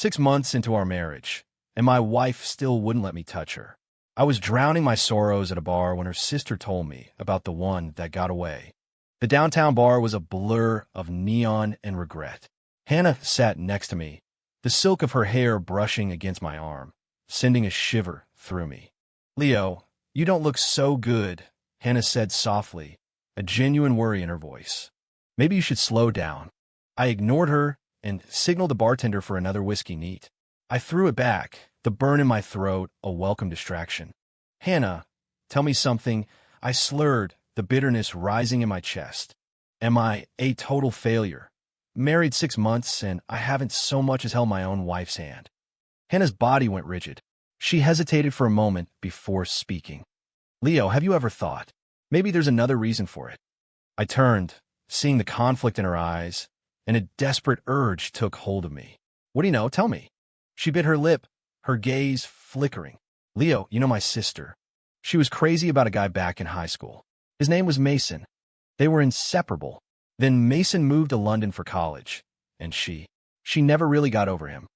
6 months into our marriage, and my wife still wouldn't let me touch her. I was drowning my sorrows at a bar when her sister told me about the one that got away. The downtown bar was a blur of neon and regret. Hannah sat next to me, the silk of her hair brushing against my arm, sending a shiver through me. "Leo, you don't look so good," Hannah said softly, a genuine worry in her voice. "Maybe you should slow down." I ignored her and signaled the bartender for another whiskey neat. I threw it back, the burn in my throat a welcome distraction. "Hannah, tell me something," I slurred, the bitterness rising in my chest. "Am I a total failure? Married 6 months, and I haven't so much as held my own wife's hand." Hannah's body went rigid. She hesitated for a moment before speaking. "Leo, have you ever thought? Maybe there's another reason for it." I turned, seeing the conflict in her eyes, and a desperate urge took hold of me. "What do you know? Tell me." She bit her lip, her gaze flickering. "Leo, you know my sister. She was crazy about a guy back in high school. His name was Mason. They were inseparable. Then Mason moved to London for college, and she never really got over him."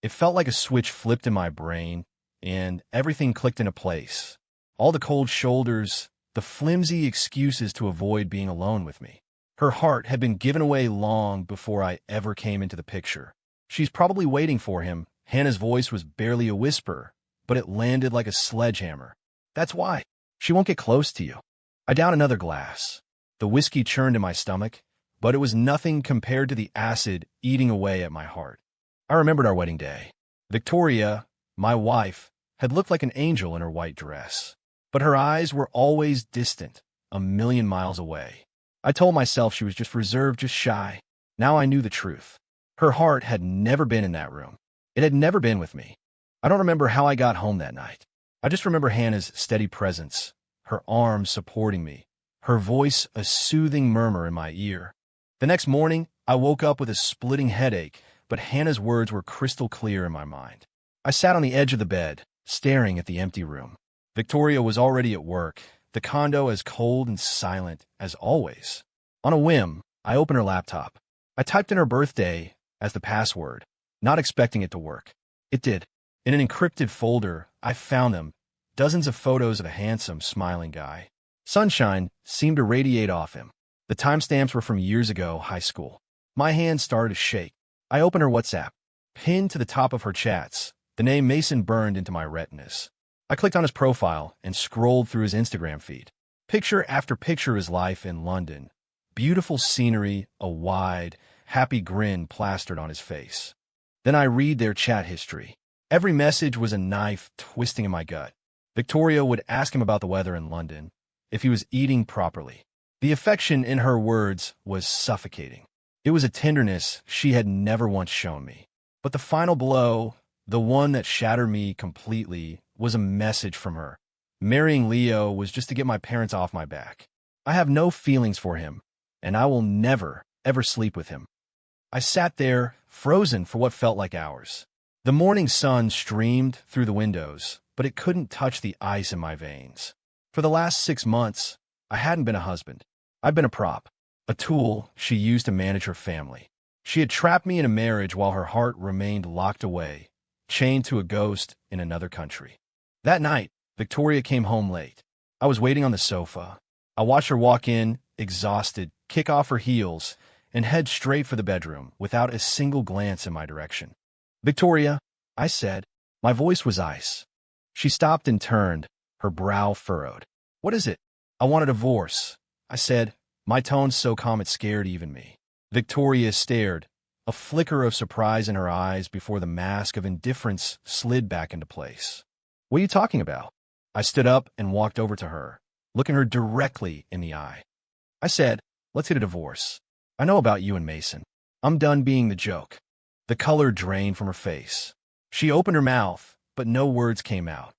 It felt like a switch flipped in my brain, and everything clicked into place. All the cold shoulders, the flimsy excuses to avoid being alone with me. Her heart had been given away long before I ever came into the picture. "She's probably waiting for him." Hannah's voice was barely a whisper, but it landed like a sledgehammer. "That's why. She won't get close to you." I downed another glass. The whiskey churned in my stomach, but it was nothing compared to the acid eating away at my heart. I remembered our wedding day. Victoria, my wife, had looked like an angel in her white dress, but her eyes were always distant, a million miles away. I told myself she was just reserved, just shy. Now I knew the truth. Her heart had never been in that room. It had never been with me. I don't remember how I got home that night. I just remember Hannah's steady presence, her arms supporting me, her voice a soothing murmur in my ear. The next morning, I woke up with a splitting headache, but Hannah's words were crystal clear in my mind. I sat on the edge of the bed, staring at the empty room. Victoria was already at work, the condo as cold and silent as always. On a whim, I opened her laptop. I typed in her birthday as the password, not expecting it to work. It did. In an encrypted folder, I found them, dozens of photos of a handsome, smiling guy. Sunshine seemed to radiate off him. The timestamps were from years ago, high school. My hand started to shake. I opened her WhatsApp. Pinned to the top of her chats, the name Mason burned into my retinas. I clicked on his profile and scrolled through his Instagram feed. Picture after picture of his life in London. Beautiful scenery, a wide, happy grin plastered on his face. Then I read their chat history. Every message was a knife twisting in my gut. Victoria would ask him about the weather in London, if he was eating properly. The affection in her words was suffocating. It was a tenderness she had never once shown me. But the final blow, the one that shattered me completely, was a message from her. Marrying Leo was just to get my parents off my back. I have no feelings for him, and I will never, ever sleep with him. I sat there, frozen for what felt like hours. The morning sun streamed through the windows, but it couldn't touch the ice in my veins. For the last 6 months, I hadn't been a husband. I'd been a prop, a tool she used to manage her family. She had trapped me in a marriage while her heart remained locked away, chained to a ghost in another country. That night, Victoria came home late. I was waiting on the sofa. I watched her walk in, exhausted, kick off her heels, and head straight for the bedroom without a single glance in my direction. "Victoria," I said. My voice was ice. She stopped and turned, her brow furrowed. "What is it?" "I want a divorce," I said, my tone so calm it scared even me. Victoria stared, a flicker of surprise in her eyes before the mask of indifference slid back into place. "What are you talking about?" I stood up and walked over to her, looking her directly in the eye. I said, "Let's get a divorce. I know about you and Mason. I'm done being the joke." The color drained from her face. She opened her mouth, but no words came out.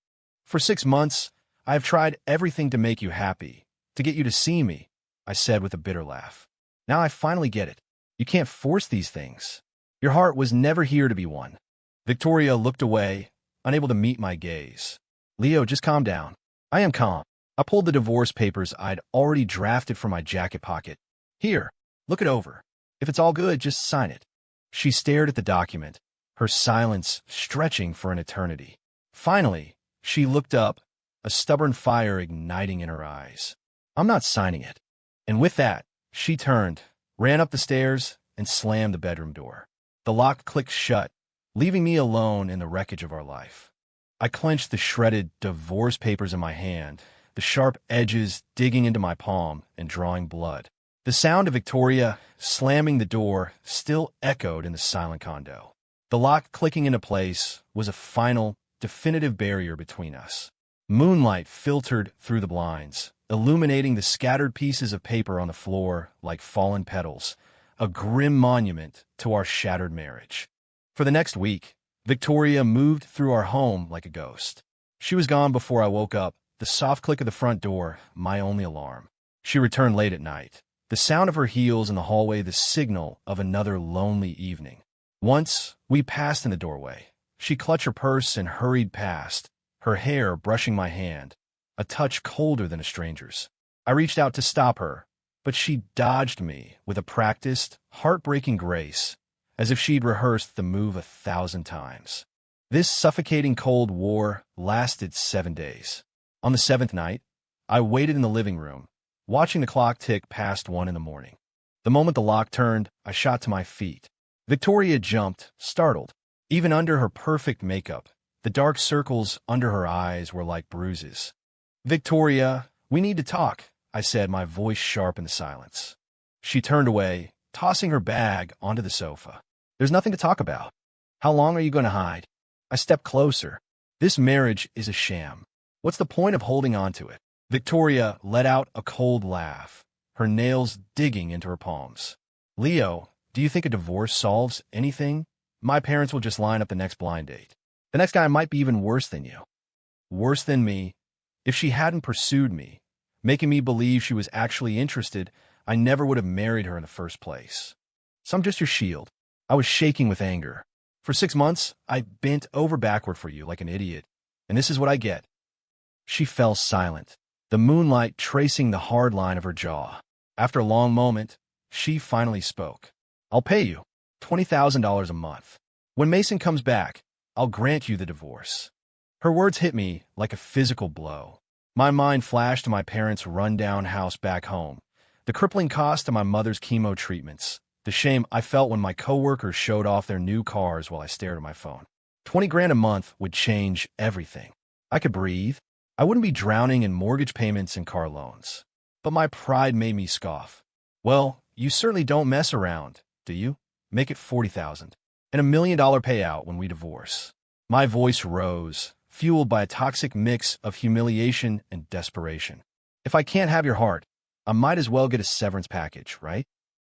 "For 6 months, I have tried everything to make you happy, to get you to see me," I said with a bitter laugh. "Now I finally get it. You can't force these things. Your heart was never here to be won." Victoria looked away, unable to meet my gaze. "Leo, just calm down." "I am calm." I pulled the divorce papers I'd already drafted from my jacket pocket. "Here, look it over. If it's all good, just sign it." She stared at the document, her silence stretching for an eternity. Finally, she looked up, a stubborn fire igniting in her eyes. "I'm not signing it." And with that, she turned, ran up the stairs, and slammed the bedroom door. The lock clicked shut, leaving me alone in the wreckage of our life. I clenched the shredded divorce papers in my hand, the sharp edges digging into my palm and drawing blood. The sound of Victoria slamming the door still echoed in the silent condo. The lock clicking into place was a final, definitive barrier between us. Moonlight filtered through the blinds, illuminating the scattered pieces of paper on the floor like fallen petals, a grim monument to our shattered marriage. For the next week, Victoria moved through our home like a ghost. She was gone before I woke up, the soft click of the front door my only alarm. She returned late at night, the sound of her heels in the hallway the signal of another lonely evening. Once we passed in the doorway. She clutched her purse and hurried past, her hair brushing my hand, a touch colder than a stranger's. I reached out to stop her, but she dodged me with a practiced, heartbreaking grace, as if she'd rehearsed the move 1,000 times. This suffocating cold war lasted 7 days. On the 7th night, I waited in the living room, watching the clock tick past 1 in the morning. The moment the lock turned, I shot to my feet. Victoria jumped, startled. Even under her perfect makeup, the dark circles under her eyes were like bruises. "Victoria, we need to talk," I said, my voice sharp in the silence. She turned away, tossing her bag onto the sofa. "There's nothing to talk about. How long are you going to hide?" I stepped closer. "This marriage is a sham. What's the point of holding on to it?" Victoria let out a cold laugh, her nails digging into her palms. "Leo, do you think a divorce solves anything? My parents will just line up the next blind date. The next guy might be even worse than you." Worse than me? If she hadn't pursued me, making me believe she was actually interested, I never would have married her in the first place. "So I'm just your shield." I was shaking with anger. "For 6 months, I bent over backward for you like an idiot, and this is what I get." She fell silent, the moonlight tracing the hard line of her jaw. After a long moment, she finally spoke. "I'll pay you $20,000 a month. When Mason comes back, I'll grant you the divorce." Her words hit me like a physical blow. My mind flashed to my parents' rundown house back home, the crippling cost of my mother's chemo treatments, the shame I felt when my coworkers showed off their new cars while I stared at my phone. 20 grand a month would change everything. I could breathe. I wouldn't be drowning in mortgage payments and car loans. But my pride made me scoff. "Well, you certainly don't mess around, do you? Make it 40,000. And $1 million payout when we divorce." My voice rose, fueled by a toxic mix of humiliation and desperation. "If I can't have your heart, I might as well get a severance package, right?"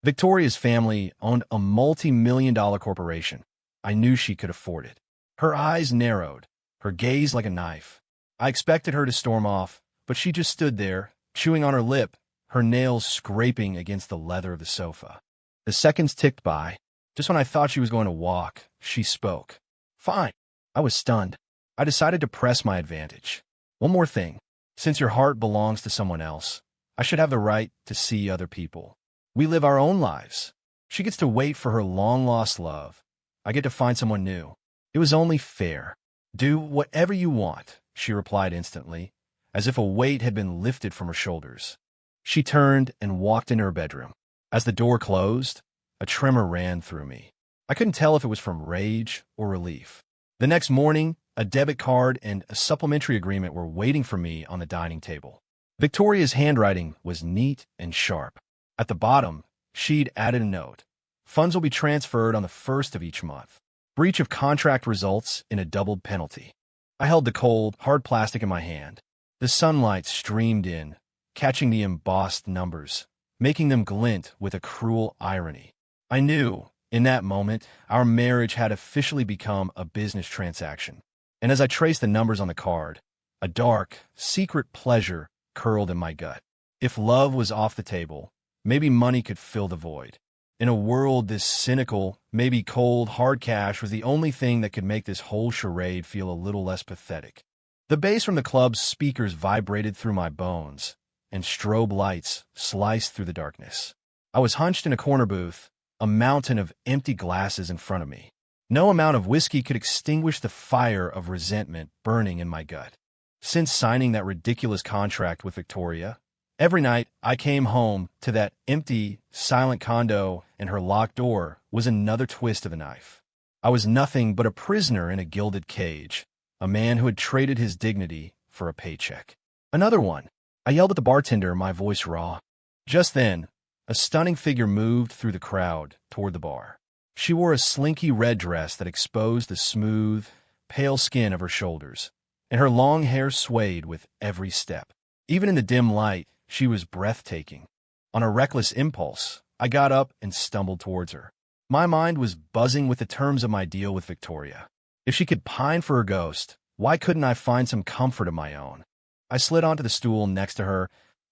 Victoria's family owned a multi-million-dollar corporation. I knew she could afford it. Her eyes narrowed, her gaze like a knife. I expected her to storm off, but she just stood there, chewing on her lip, her nails scraping against the leather of the sofa. The seconds ticked by. Just when I thought she was going to walk, she spoke. "Fine." I was stunned. I decided to press my advantage. "One more thing. Since your heart belongs to someone else, I should have the right to see other people. We live our own lives. She gets to wait for her long-lost love. I get to find someone new. It was only fair." "Do whatever you want," she replied instantly, as if a weight had been lifted from her shoulders. She turned and walked into her bedroom. As the door closed, a tremor ran through me. I couldn't tell if it was from rage or relief. The next morning, a debit card and a supplementary agreement were waiting for me on the dining table. Victoria's handwriting was neat and sharp. At the bottom, she'd added a note. "Funds will be transferred on the 1st of each month. Breach of contract results in a doubled penalty." I held the cold, hard plastic in my hand. The sunlight streamed in, catching the embossed numbers, making them glint with a cruel irony. I knew, in that moment, our marriage had officially become a business transaction. And as I traced the numbers on the card, a dark, secret pleasure curled in my gut. If love was off the table, maybe money could fill the void. In a world this cynical, maybe cold, hard cash was the only thing that could make this whole charade feel a little less pathetic. The bass from the club's speakers vibrated through my bones, and strobe lights sliced through the darkness. I was hunched in a corner booth, a mountain of empty glasses in front of me. No amount of whiskey could extinguish the fire of resentment burning in my gut. Since signing that ridiculous contract with Victoria, every night I came home to that empty, silent condo, and her locked door was another twist of the knife. I was nothing but a prisoner in a gilded cage, a man who had traded his dignity for a paycheck. Another one. I yelled at the bartender, my voice raw. Just then, a stunning figure moved through the crowd toward the bar. She wore a slinky red dress that exposed the smooth, pale skin of her shoulders, and her long hair swayed with every step. Even in the dim light, she was breathtaking. On a reckless impulse, I got up and stumbled towards her. My mind was buzzing with the terms of my deal with Victoria. If she could pine for her ghost, why couldn't I find some comfort of my own? I slid onto the stool next to her,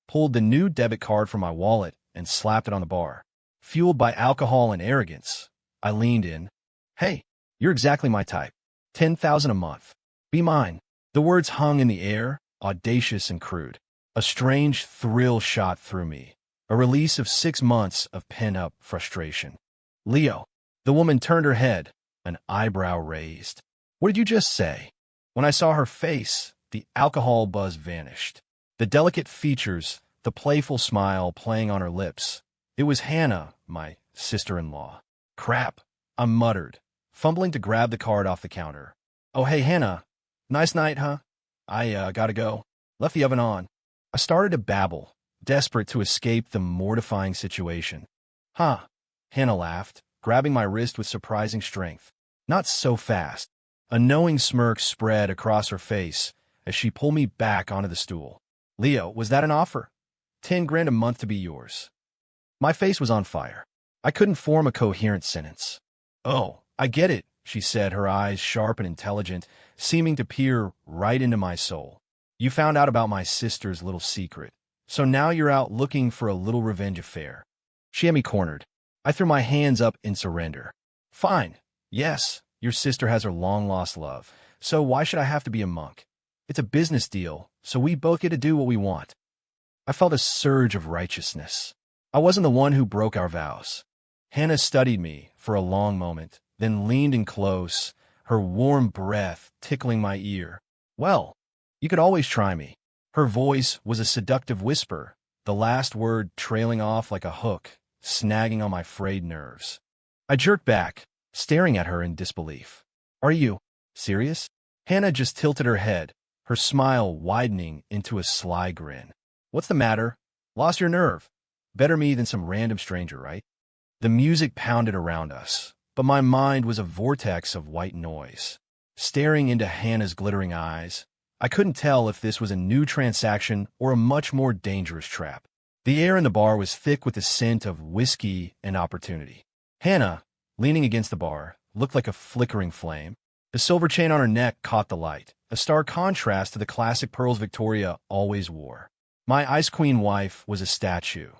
pulled the new debit card from my wallet, and slapped it on the bar. Fueled by alcohol and arrogance, I leaned in. Hey, you're exactly my type. 10,000 a month. Be mine. The words hung in the air, audacious and crude. A strange thrill shot through me, a release of 6 months of pent-up frustration. Leo. The woman turned her head, an eyebrow raised. What did you just say? When I saw her face, the alcohol buzz vanished. The delicate features, the playful smile playing on her lips. It was Hannah, my sister-in-law. Crap, I muttered, fumbling to grab the card off the counter. Oh, hey, Hannah. Nice night, huh? I gotta go. Left the oven on. I started to babble, desperate to escape the mortifying situation. Huh, Hannah laughed, grabbing my wrist with surprising strength. Not so fast. A knowing smirk spread across her face as she pulled me back onto the stool. Leo, was that an offer? 10 grand a month to be yours. My face was on fire. I couldn't form a coherent sentence. Oh, I get it, she said, her eyes sharp and intelligent, seeming to peer right into my soul. You found out about my sister's little secret, so now you're out looking for a little revenge affair. She had me cornered. I threw my hands up in surrender. Fine. Yes, your sister has her long-lost love, so why should I have to be a monk? It's a business deal, so we both get to do what we want. I felt a surge of righteousness. I wasn't the one who broke our vows. Hannah studied me for a long moment, then leaned in close, her warm breath tickling my ear. Well, you could always try me. Her voice was a seductive whisper, the last word trailing off like a hook, snagging on my frayed nerves. I jerked back, staring at her in disbelief. Are you serious? Hannah just tilted her head, her smile widening into a sly grin. What's the matter? Lost your nerve? Better me than some random stranger, right? The music pounded around us, but my mind was a vortex of white noise. Staring into Hannah's glittering eyes, I couldn't tell if this was a new transaction or a much more dangerous trap. The air in the bar was thick with the scent of whiskey and opportunity. Hannah, leaning against the bar, looked like a flickering flame. The silver chain on her neck caught the light, a stark contrast to the classic pearls Victoria always wore. My Ice Queen wife was a statue.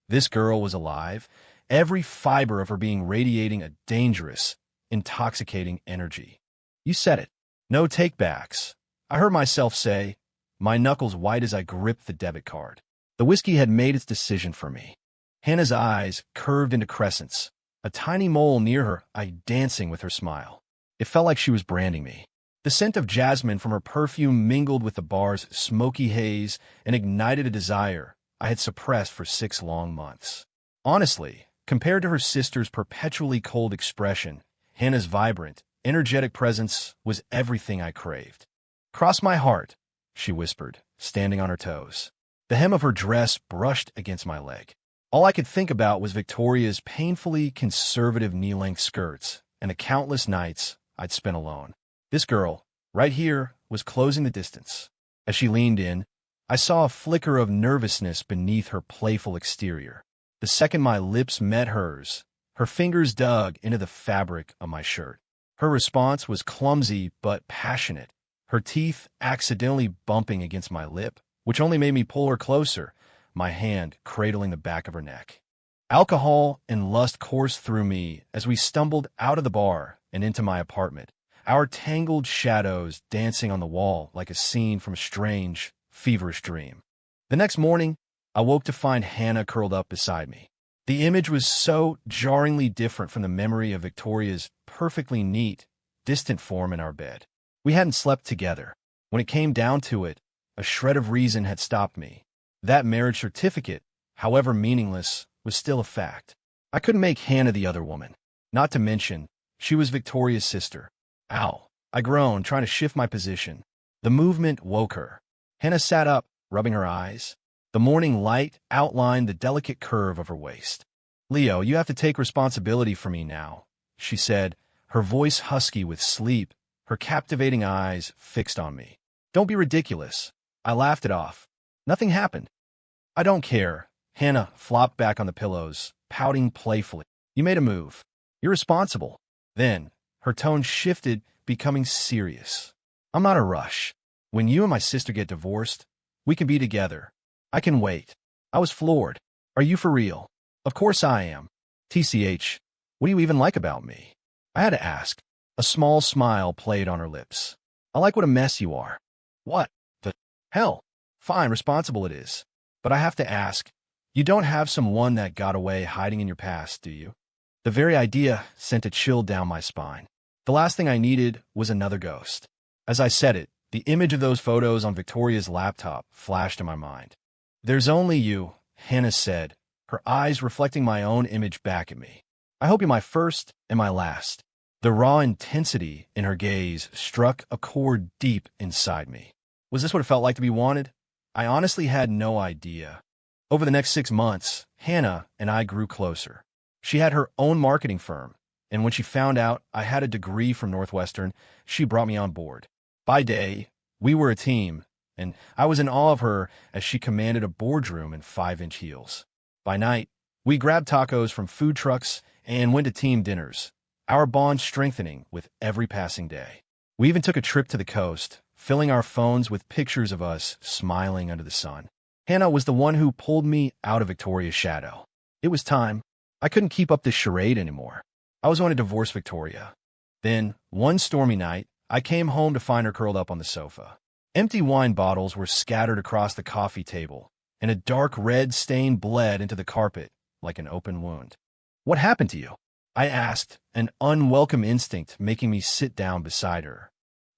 This girl was alive, every fiber of her being radiating a dangerous, intoxicating energy. You said it. No take-backs. I heard myself say, my knuckles white as I gripped the debit card. The whiskey had made its decision for me. Hannah's eyes curved into crescents, a tiny mole near her eye dancing with her smile. It felt like she was branding me. The scent of jasmine from her perfume mingled with the bar's smoky haze and ignited a desire I had suppressed for 6 long months. Honestly, compared to her sister's perpetually cold expression, Hannah's vibrant, energetic presence was everything I craved. Cross my heart, she whispered, standing on her toes. The hem of her dress brushed against my leg. All I could think about was Victoria's painfully conservative knee-length skirts and the countless nights I'd spent alone. This girl, right here, was closing the distance. As she leaned in, I saw a flicker of nervousness beneath her playful exterior. The second my lips met hers, her fingers dug into the fabric of my shirt. Her response was clumsy but passionate, her teeth accidentally bumping against my lip, which only made me pull her closer, my hand cradling the back of her neck. Alcohol and lust coursed through me as we stumbled out of the bar and into my apartment, our tangled shadows dancing on the wall like a scene from a strange, feverish dream. The next morning, I woke to find Hannah curled up beside me. The image was so jarringly different from the memory of Victoria's perfectly neat, distant form in our bed. We hadn't slept together. When it came down to it, a shred of reason had stopped me. That marriage certificate, however meaningless, was still a fact. I couldn't make Hannah the other woman. Not to mention, she was Victoria's sister. Ow. I groaned, trying to shift my position. The movement woke her. Hannah sat up, rubbing her eyes. The morning light outlined the delicate curve of her waist. "Leo, you have to take responsibility for me now," she said, her voice husky with sleep, her captivating eyes fixed on me. "Don't be ridiculous." I laughed it off. Nothing happened. "I don't care." Hannah flopped back on the pillows, pouting playfully. "You made a move. You're responsible." Then, her tone shifted, becoming serious. "I'm not a rush. When you and my sister get divorced, we can be together. I can wait." I was floored. "Are you for real?" "Of course I am." "TCH, what do you even like about me?" I had to ask. A small smile played on her lips. "I like what a mess you are." "What the hell?" "Fine, responsible it is. But I have to ask, you don't have someone that got away hiding in your past, do you?" The very idea sent a chill down my spine. The last thing I needed was another ghost. As I said it, the image of those photos on Victoria's laptop flashed in my mind. "There's only you," Hannah said, her eyes reflecting my own image back at me. "I hope you're my first and my last." The raw intensity in her gaze struck a chord deep inside me. Was this what it felt like to be wanted? I honestly had no idea. Over the next 6 months, Hannah and I grew closer. She had her own marketing firm, and when she found out I had a degree from Northwestern, she brought me on board. By day, we were a team, and I was in awe of her as she commanded a boardroom in 5-inch heels. By night, we grabbed tacos from food trucks and went to team dinners, our bond strengthening with every passing day. We even took a trip to the coast, filling our phones with pictures of us smiling under the sun. Hannah was the one who pulled me out of Victoria's shadow. It was time. I couldn't keep up this charade anymore. I was going to divorce Victoria. Then, one stormy night, I came home to find her curled up on the sofa. Empty wine bottles were scattered across the coffee table, and a dark red stain bled into the carpet like an open wound. "What happened to you?" I asked, an unwelcome instinct making me sit down beside her.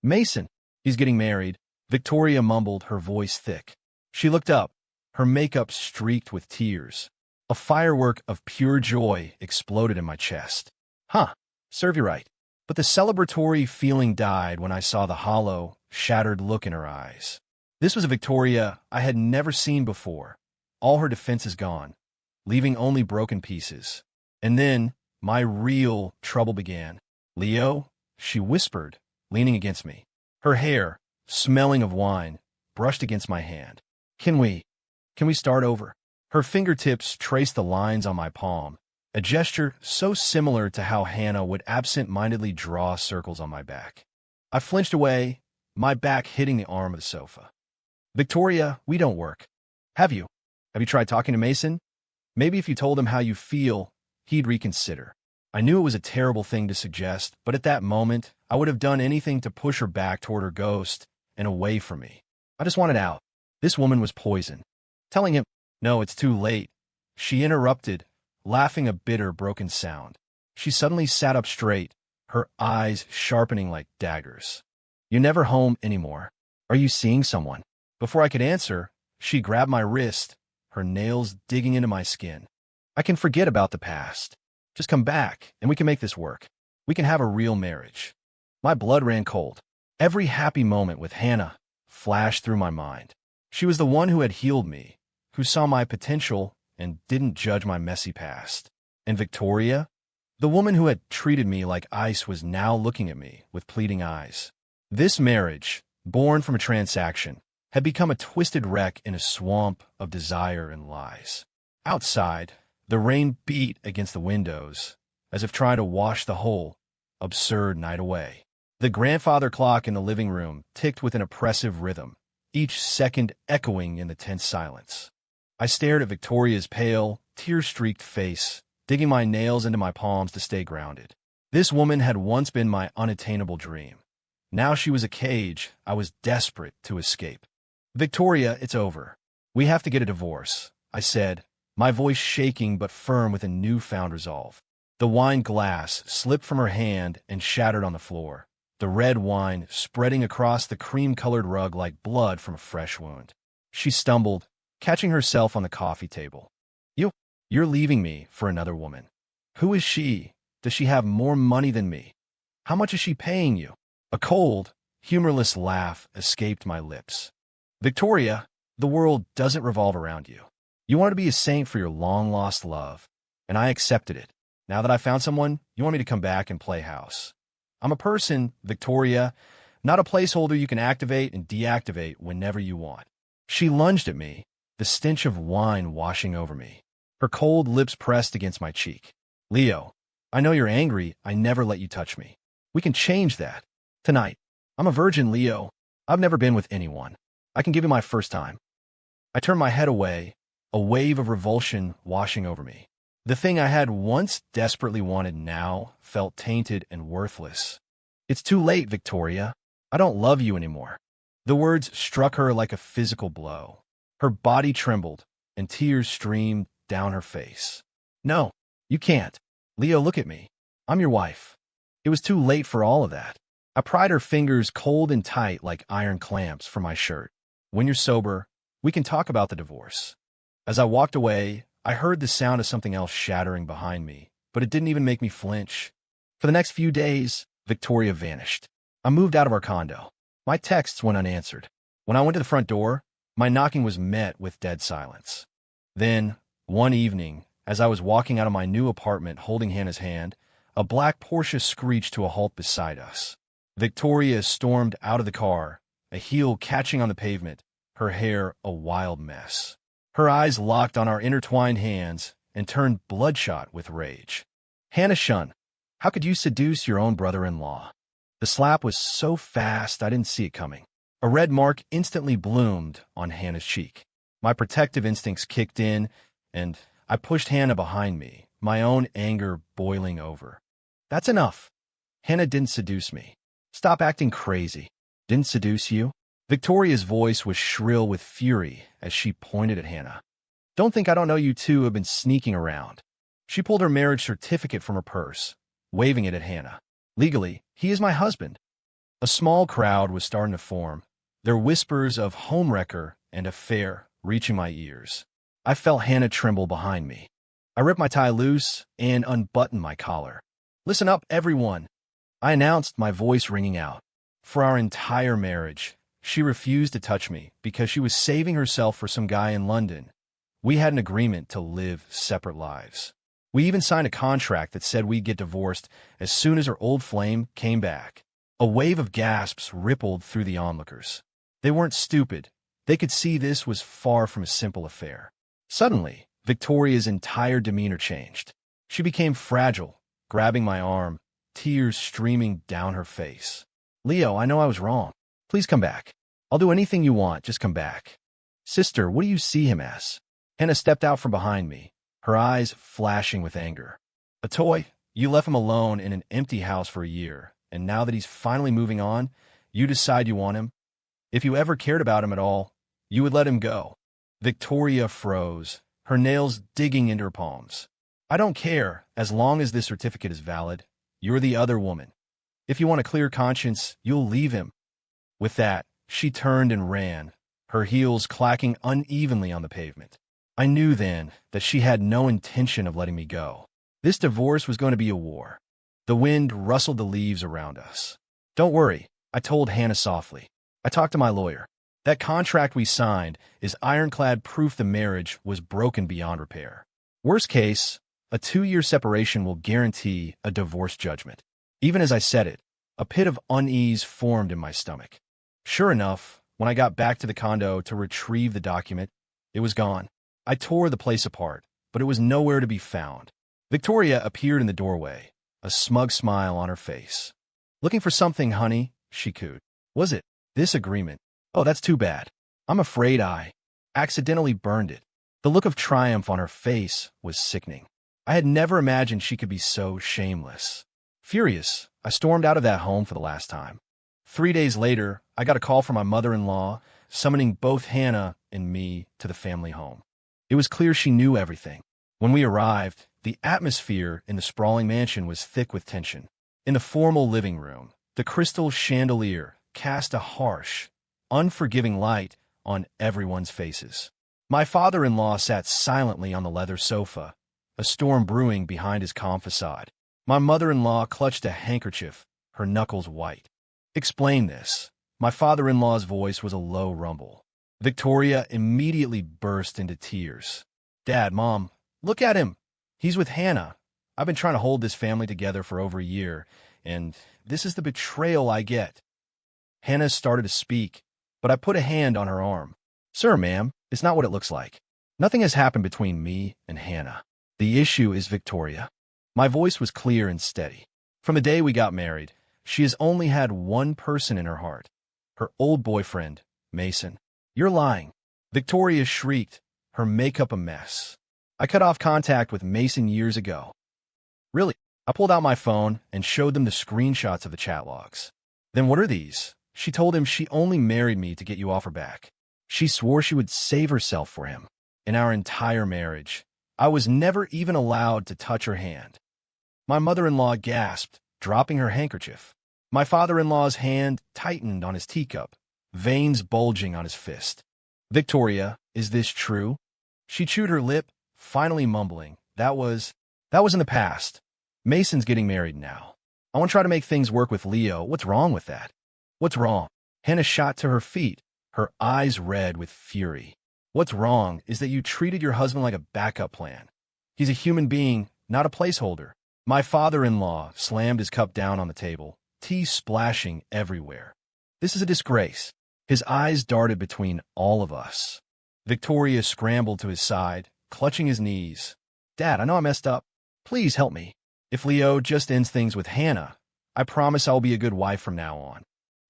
"Mason, he's getting married," Victoria mumbled, her voice thick. She looked up, her makeup streaked with tears. A firework of pure joy exploded in my chest. "Huh, serve you right." But the celebratory feeling died when I saw the hollow, shattered look in her eyes. This was a Victoria I had never seen before, all her defenses gone, leaving only broken pieces. And then, my real trouble began. "Leo," she whispered, leaning against me. Her hair, smelling of wine, brushed against my hand. Can we start over?" Her fingertips traced the lines on my palm, a gesture so similar to how Hannah would absent-mindedly draw circles on my back. I flinched away, my back hitting the arm of the sofa. "Victoria, we don't work." Have you tried talking to Mason? Maybe if you told him how you feel, he'd reconsider." I knew it was a terrible thing to suggest, but at that moment, I would have done anything to push her back toward her ghost and away from me. I just wanted out. This woman was poison. Telling him, "No, it's too late," she interrupted, laughing a bitter, broken sound. She suddenly sat up straight, her eyes sharpening like daggers. "You're never home anymore. Are you seeing someone?" Before I could answer, she grabbed my wrist, her nails digging into my skin. "I can forget about the past. Just come back, and we can make this work. We can have a real marriage." My blood ran cold. Every happy moment with Hannah flashed through my mind. She was the one who had healed me, who saw my potential and didn't judge my messy past. And Victoria, the woman who had treated me like ice, was now looking at me with pleading eyes. This marriage, born from a transaction, had become a twisted wreck in a swamp of desire and lies. Outside, the rain beat against the windows, as if trying to wash the whole absurd night away. The grandfather clock in the living room ticked with an oppressive rhythm, each second echoing in the tense silence. I stared at Victoria's pale, tear-streaked face, digging my nails into my palms to stay grounded. This woman had once been my unattainable dream. Now she was a cage I was desperate to escape. "Victoria, it's over. We have to get a divorce," I said, my voice shaking but firm with a newfound resolve. The wine glass slipped from her hand and shattered on the floor, the red wine spreading across the cream-colored rug like blood from a fresh wound. She stumbled, catching herself on the coffee table. You're leaving me for another woman. Who is she? Does she have more money than me? How much is she paying you? A cold, humorless laugh escaped my lips. Victoria, the world doesn't revolve around you. You wanted to be a saint for your long-lost love, and I accepted it. Now that I found someone, you want me to come back and play house. I'm a person, Victoria, not a placeholder you can activate and deactivate whenever you want. She lunged at me, the stench of wine washing over me. Her cold lips pressed against my cheek. Leo, I know you're angry. I never let you touch me. We can change that. Tonight. I'm a virgin, Leo. I've never been with anyone. I can give you my first time. I turned my head away, a wave of revulsion washing over me. The thing I had once desperately wanted now felt tainted and worthless. It's too late, Victoria. I don't love you anymore. The words struck her like a physical blow. Her body trembled, and tears streamed down her face. No, you can't. Leo, look at me. I'm your wife. It was too late for all of that. I pried her fingers cold and tight like iron clamps for my shirt. When you're sober, we can talk about the divorce. As I walked away, I heard the sound of something else shattering behind me, but it didn't even make me flinch. For the next few days, Victoria vanished. I moved out of our condo. My texts went unanswered. When I went to the front door, my knocking was met with dead silence. Then, one evening, as I was walking out of my new apartment holding Hannah's hand, a black Porsche screeched to a halt beside us. Victoria stormed out of the car, a heel catching on the pavement, her hair a wild mess. Her eyes locked on our intertwined hands and turned bloodshot with rage. Hannah Shun, how could you seduce your own brother-in-law? The slap was so fast I didn't see it coming. A red mark instantly bloomed on Hannah's cheek. My protective instincts kicked in, and I pushed Hannah behind me, my own anger boiling over. That's enough. Hannah didn't seduce me. Stop acting crazy. Didn't seduce you? Victoria's voice was shrill with fury as she pointed at Hannah. Don't think I don't know you two have been sneaking around. She pulled her marriage certificate from her purse, waving it at Hannah. Legally, he is my husband. A small crowd was starting to form, their whispers of homewrecker and affair reaching my ears. I felt Hannah tremble behind me. I ripped my tie loose and unbuttoned my collar. Listen up, everyone, I announced, my voice ringing out. For our entire marriage, she refused to touch me because she was saving herself for some guy in London. We had an agreement to live separate lives. We even signed a contract that said we'd get divorced as soon as her old flame came back. A wave of gasps rippled through the onlookers. They weren't stupid. They could see this was far from a simple affair. Suddenly, Victoria's entire demeanor changed. She became fragile, grabbing my arm, tears streaming down her face. Leo, I know I was wrong. Please come back. I'll do anything you want, just come back. Sister, what do you see him as? Hannah stepped out from behind me, her eyes flashing with anger. A toy? You left him alone in an empty house for a year, and now that he's finally moving on, you decide you want him? If you ever cared about him at all, you would let him go. Victoria froze, her nails digging into her palms. I don't care, as long as this certificate is valid. You're the other woman. If you want a clear conscience, you'll leave him. With that, she turned and ran, her heels clacking unevenly on the pavement. I knew then that she had no intention of letting me go. This divorce was going to be a war. The wind rustled the leaves around us. Don't worry, I told Hannah softly. I talked to my lawyer. That contract we signed is ironclad proof the marriage was broken beyond repair. Worst case, a 2-year separation will guarantee a divorce judgment. Even as I said it, a pit of unease formed in my stomach. Sure enough, when I got back to the condo to retrieve the document, it was gone. I tore the place apart, but it was nowhere to be found. Victoria appeared in the doorway, a smug smile on her face. Looking for something, honey, she cooed. Was it this agreement? Oh, that's too bad. I'm afraid I accidentally burned it. The look of triumph on her face was sickening. I had never imagined she could be so shameless. Furious, I stormed out of that home for the last time. 3 days later, I got a call from my mother-in-law, summoning both Hannah and me to the family home. It was clear she knew everything. When we arrived, The atmosphere in the sprawling mansion was thick with tension. In the formal living room, the crystal chandelier cast a harsh, unforgiving light on everyone's faces. My father-in-law sat silently on the leather sofa, a storm brewing behind his calm facade. My mother-in-law clutched a handkerchief, her knuckles white. "Explain this." My father-in-law's voice was a low rumble. Victoria immediately burst into tears. "Dad, Mom, look at him. He's with Hannah. I've been trying to hold this family together for over a year, and this is the betrayal I get." Hannah started to speak, but I put a hand on her arm. "Sir, ma'am, it's not what it looks like. Nothing has happened between me and Hannah. The issue is Victoria." My voice was clear and steady. From the day we got married, she has only had one person in her heart. Her old boyfriend, Mason. "You're lying." Victoria shrieked, her makeup a mess. "I cut off contact with Mason years ago." "Really?" I pulled out my phone and showed them the screenshots of the chat logs. "Then what are these?" She told him she only married me to get you off her back. She swore she would save herself for him. In our entire marriage, I was never even allowed to touch her hand. My mother-in-law gasped, dropping her handkerchief. My father-in-law's hand tightened on his teacup, veins bulging on his fist. "Victoria, is this true?" She chewed her lip, finally mumbling, That was in the past. Mason's getting married now. I want to try to make things work with Leo. What's wrong with that?" "What's wrong?" Hannah shot to her feet, her eyes red with fury. "What's wrong is that you treated your husband like a backup plan. He's a human being, not a placeholder." My father-in-law slammed his cup down on the table, tea splashing everywhere. "This is a disgrace." His eyes darted between all of us. Victoria scrambled to his side, clutching his knees. "Dad, I know I messed up. Please help me. If Leo just ends things with Hannah, I promise I'll be a good wife from now on."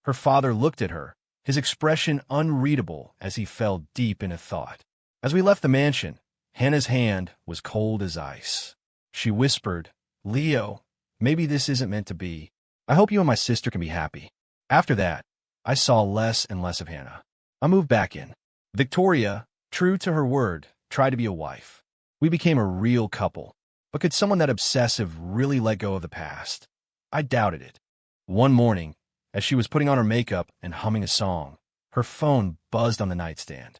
Her father looked at her, his expression unreadable as he fell deep into thought. As we left the mansion, Hannah's hand was cold as ice. She whispered, "Leo, maybe this isn't meant to be. I hope you and my sister can be happy." After that, I saw less and less of Hannah. I moved back in. Victoria, true to her word, tried to be a wife. We became a real couple. But could someone that obsessive really let go of the past? I doubted it. One morning, as she was putting on her makeup and humming a song, her phone buzzed on the nightstand.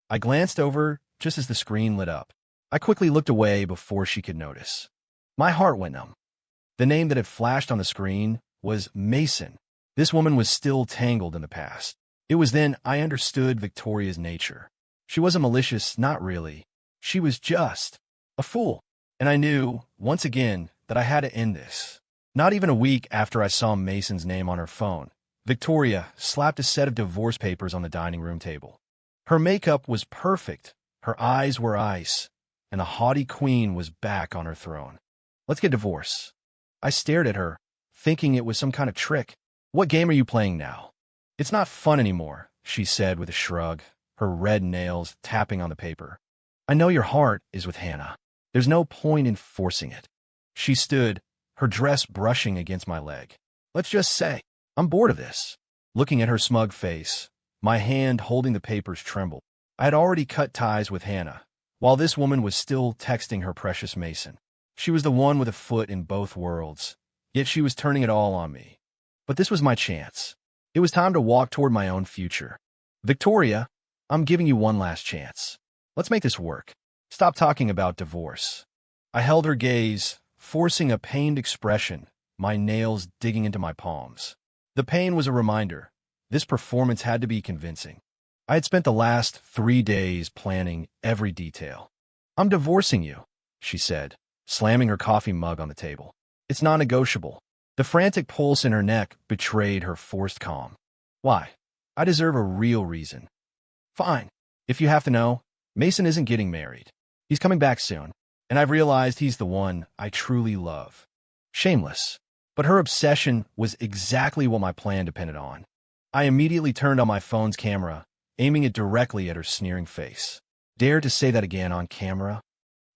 I glanced over just as the screen lit up. I quickly looked away before she could notice. My heart went numb. The name that had flashed on the screen was Mason. This woman was still tangled in the past. It was then I understood Victoria's nature. She wasn't malicious, not really. She was just a fool. And I knew, once again, that I had to end this. Not even a week after I saw Mason's name on her phone, Victoria slapped a set of divorce papers on the dining room table. Her makeup was perfect, her eyes were ice, and the haughty queen was back on her throne. "Let's get divorced." I stared at her, thinking it was some kind of trick. "What game are you playing now?" "It's not fun anymore," she said with a shrug, her red nails tapping on the paper. "I know your heart is with Hannah. There's no point in forcing it." She stood, her dress brushing against my leg. "Let's just say, I'm bored of this." Looking at her smug face, my hand holding the papers trembled. I had already cut ties with Hannah, while this woman was still texting her precious Mason. She was the one with a foot in both worlds, yet she was turning it all on me. But this was my chance. It was time to walk toward my own future. "Victoria, I'm giving you one last chance. Let's make this work. Stop talking about divorce." I held her gaze, forcing a pained expression, my nails digging into my palms. The pain was a reminder. This performance had to be convincing. I had spent the last 3 days planning every detail. "I'm divorcing you," she said, slamming her coffee mug on the table. "It's non-negotiable." The frantic pulse in her neck betrayed her forced calm. "Why? I deserve a real reason." "Fine. If you have to know, Mason isn't getting married. He's coming back soon, and I've realized he's the one I truly love." Shameless. But her obsession was exactly what my plan depended on. I immediately turned on my phone's camera, aiming it directly at her sneering face. "Dare to say that again on camera?"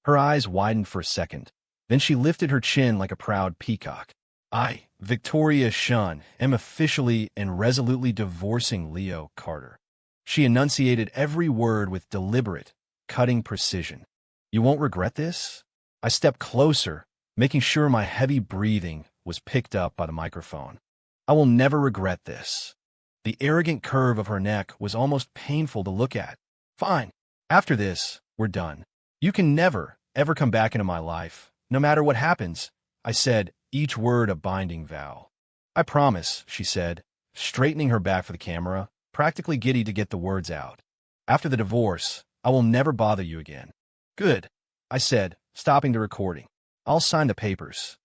Her eyes widened for a second. Then she lifted her chin like a proud peacock. "I, Victoria Shun, am officially and resolutely divorcing Leo Carter." She enunciated every word with deliberate, cutting precision. "You won't regret this?" I stepped closer, making sure my heavy breathing was picked up by the microphone. I will never regret this. The arrogant curve of her neck was almost painful to look at. Fine. After this, we're done. You can never, ever come back into my life, no matter what happens, I said, each word a binding vow. I promise, she said, straightening her back for the camera, practically giddy to get the words out. After the divorce, I will never bother you again. Good, I said, stopping the recording. I'll sign the papers.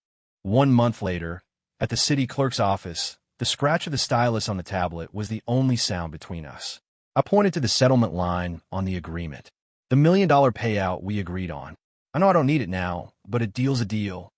1 month later, at the city clerk's office, the scratch of the stylus on the tablet was the only sound between us. I pointed to the settlement line on the agreement. The $1 million payout we agreed on. I know I don't need it now, but a deal's a deal.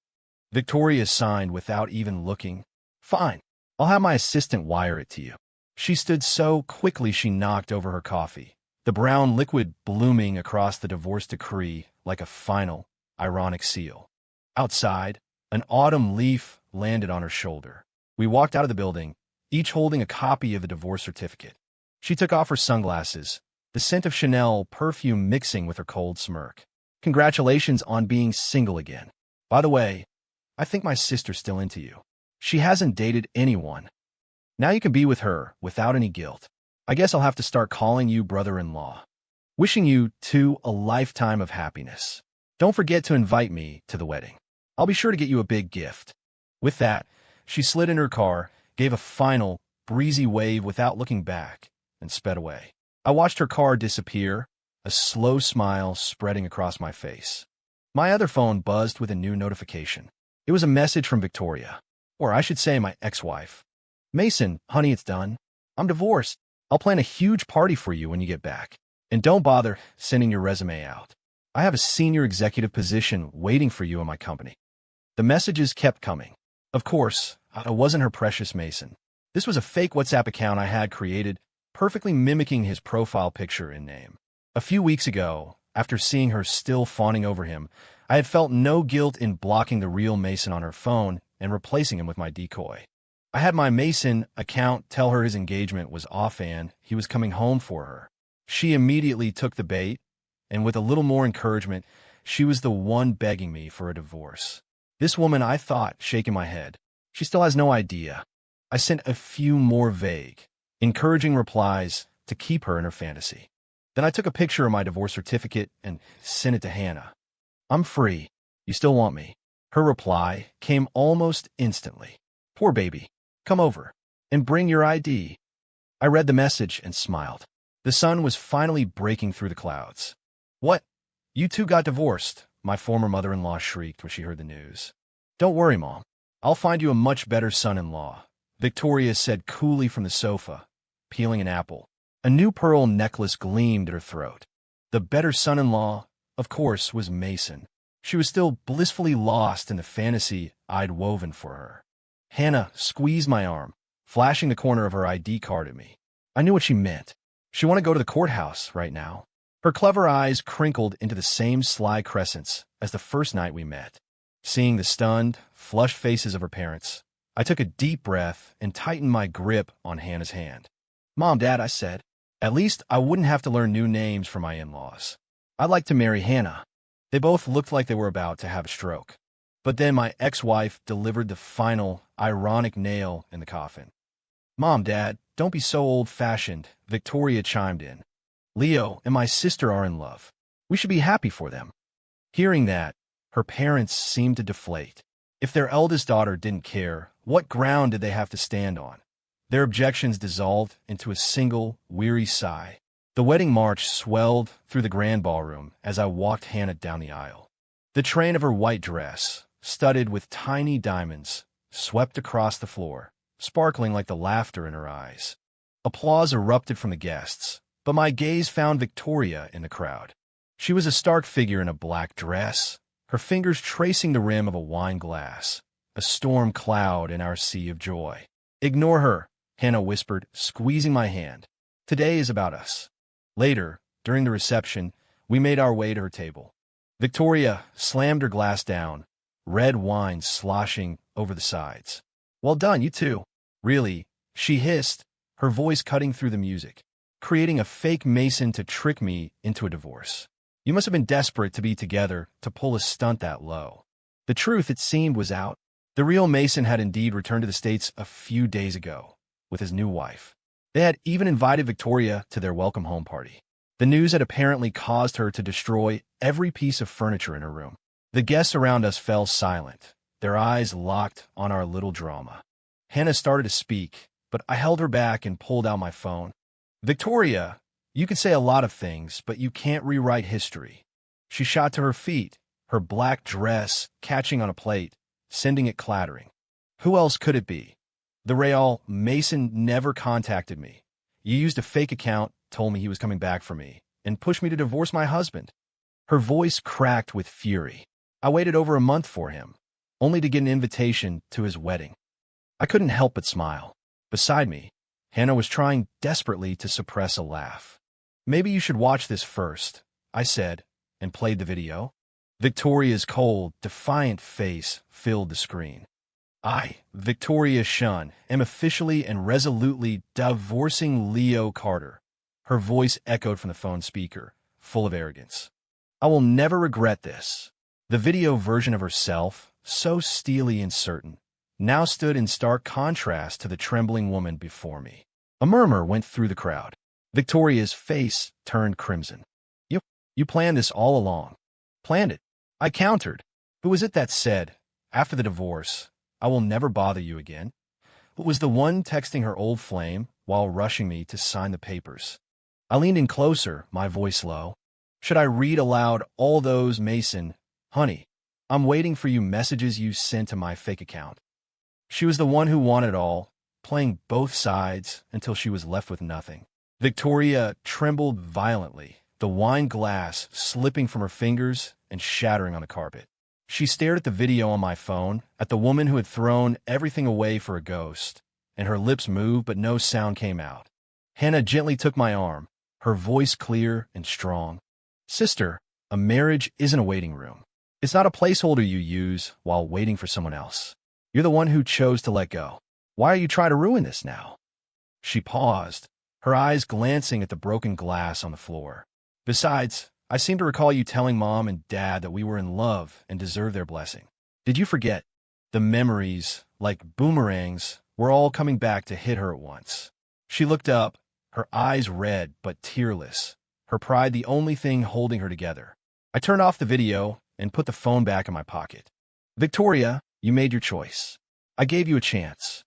Victoria signed without even looking. Fine. I'll have my assistant wire it to you. She stood so quickly she knocked over her coffee, the brown liquid blooming across the divorce decree like a final, ironic seal. Outside, an autumn leaf landed on her shoulder. We walked out of the building, each holding a copy of the divorce certificate. She took off her sunglasses, the scent of Chanel perfume mixing with her cold smirk. Congratulations on being single again. By the way, I think my sister's still into you. She hasn't dated anyone. Now you can be with her without any guilt. I guess I'll have to start calling you brother-in-law. Wishing you, too, a lifetime of happiness. Don't forget to invite me to the wedding. I'll be sure to get you a big gift. With that, she slid in her car, gave a final, breezy wave without looking back, and sped away. I watched her car disappear, a slow smile spreading across my face. My other phone buzzed with a new notification. It was a message from Victoria. Or I should say my ex-wife. Mason, honey, it's done. I'm divorced. I'll plan a huge party for you when you get back. And don't bother sending your resume out. I have a senior executive position waiting for you in my company. The messages kept coming. Of course, I wasn't her precious Mason. This was a fake WhatsApp account I had created, perfectly mimicking his profile picture and name. A few weeks ago, after seeing her still fawning over him, I had felt no guilt in blocking the real Mason on her phone and replacing him with my decoy. I had my Mason account tell her his engagement was off and he was coming home for her. She immediately took the bait, and with a little more encouragement, she was the one begging me for a divorce. This woman, I thought, shaking my head. She still has no idea. I sent a few more vague, encouraging replies to keep her in her fantasy. Then I took a picture of my divorce certificate and sent it to Hannah. I'm free. You still want me? Her reply came almost instantly. Poor baby. Come over and bring your ID. I read the message and smiled. The sun was finally breaking through the clouds. What? You two got divorced, my former mother-in-law shrieked when she heard the news. Don't worry, Mom. I'll find you a much better son-in-law, Victoria said coolly from the sofa, peeling an apple. A new pearl necklace gleamed at her throat. The better son-in-law, of course, was Mason. She was still blissfully lost in the fantasy I'd woven for her. Hannah squeezed my arm, flashing the corner of her ID card at me. I knew what she meant. She wanted to go to the courthouse right now. Her clever eyes crinkled into the same sly crescents as the first night we met. Seeing the stunned, flushed faces of her parents, I took a deep breath and tightened my grip on Hannah's hand. Mom, Dad, I said, at least I wouldn't have to learn new names for my in-laws. I'd like to marry Hannah. They both looked like they were about to have a stroke. But then my ex-wife delivered the final, ironic nail in the coffin. Mom, Dad, don't be so old-fashioned, Victoria chimed in. Leo and my sister are in love. We should be happy for them. Hearing that, her parents seemed to deflate. If their eldest daughter didn't care, what ground did they have to stand on? Their objections dissolved into a single, weary sigh. The wedding march swelled through the grand ballroom as I walked Hannah down the aisle. The train of her white dress, studded with tiny diamonds, swept across the floor, sparkling like the laughter in her eyes. Applause erupted from the guests, but my gaze found Victoria in the crowd. She was a stark figure in a black dress, her fingers tracing the rim of a wine glass, a storm cloud in our sea of joy. Ignore her, Hannah whispered, squeezing my hand. Today is about us. Later, during the reception, we made our way to her table. Victoria slammed her glass down, red wine sloshing over the sides. Well done, you two. Really, she hissed, her voice cutting through the music, creating a fake Mason to trick me into a divorce. You must have been desperate to be together to pull a stunt that low. The truth, it seemed, was out. The real Mason had indeed returned to the States a few days ago with his new wife. They had even invited Victoria to their welcome home party. The news had apparently caused her to destroy every piece of furniture in her room. The guests around us fell silent, their eyes locked on our little drama. Hannah started to speak, but I held her back and pulled out my phone. Victoria, you can say a lot of things, but you can't rewrite history. She shot to her feet, her black dress catching on a plate, sending it clattering. Who else could it be? The real Mason never contacted me. You used a fake account, told me he was coming back for me, and pushed me to divorce my husband. Her voice cracked with fury. I waited over a month for him, only to get an invitation to his wedding. I couldn't help but smile. Beside me, Hannah was trying desperately to suppress a laugh. Maybe you should watch this first, I said, and played the video. Victoria's cold, defiant face filled the screen. I, Victoria Shun, am officially and resolutely divorcing Leo Carter. Her voice echoed from the phone speaker, full of arrogance. I will never regret this. The video version of herself, so steely and certain, now stood in stark contrast to the trembling woman before me. A murmur went through the crowd. Victoria's face turned crimson. You planned this all along. Planned it. I countered. Who was it that said, after the divorce, I will never bother you again? It was the one texting her old flame while rushing me to sign the papers. I leaned in closer, my voice low. Should I read aloud all those, Mason? Honey, I'm waiting for you messages you sent to my fake account. She was the one who wanted it all, playing both sides until she was left with nothing. Victoria trembled violently, the wine glass slipping from her fingers and shattering on the carpet. She stared at the video on my phone, at the woman who had thrown everything away for a ghost, and her lips moved but no sound came out. Hannah gently took my arm, her voice clear and strong. Sister, a marriage isn't a waiting room. It's not a placeholder you use while waiting for someone else. You're the one who chose to let go. Why are you trying to ruin this now? She paused, her eyes glancing at the broken glass on the floor. Besides, I seem to recall you telling Mom and Dad that we were in love and deserved their blessing. Did you forget? The memories, like boomerangs, were all coming back to hit her at once. She looked up, her eyes red but tearless, her pride the only thing holding her together. I turned off the video and put the phone back in my pocket. Victoria, you made your choice. I gave you a chance.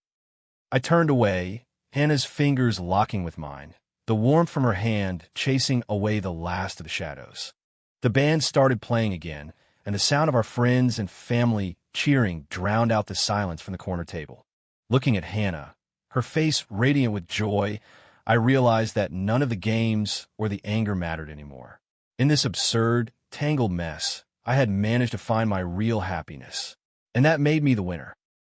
I turned away, Hannah's fingers locking with mine, the warmth from her hand chasing away the last of the shadows. The band started playing again, and the sound of our friends and family cheering drowned out the silence from the corner table. Looking at Hannah, her face radiant with joy, I realized that none of the games or the anger mattered anymore. In this absurd, tangled mess, I had managed to find my real happiness, and that made me the winner.